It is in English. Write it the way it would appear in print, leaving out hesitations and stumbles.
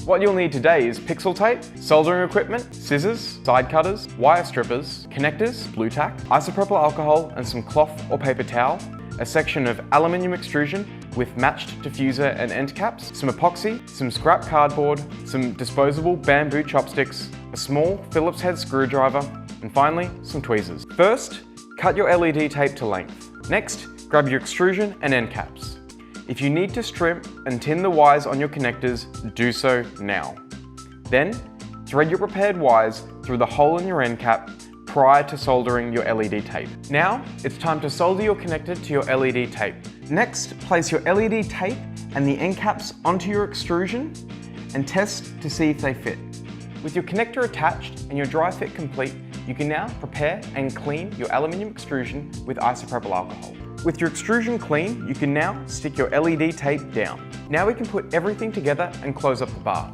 What you'll need today is pixel tape, soldering equipment, scissors, side cutters, wire strippers, connectors, blue tack, isopropyl alcohol and some cloth or paper towel, a section of aluminium extrusion with matched diffuser and end caps, some epoxy, some scrap cardboard, some disposable bamboo chopsticks, a small Phillips head screwdriver, and finally, some tweezers. First, cut your LED tape to length. Next, grab your extrusion and end caps. If you need to strip and tin the wires on your connectors, do so now. Then, thread your prepared wires through the hole in your end cap prior to soldering your LED tape. Now, it's time to solder your connector to your LED tape. Next, place your LED tape and the end caps onto your extrusion and test to see if they fit. With your connector attached and your dry fit complete, you can now prepare and clean your aluminium extrusion with isopropyl alcohol. With your extrusion clean, you can now stick your LED tape down. Now we can put everything together and close up the bar.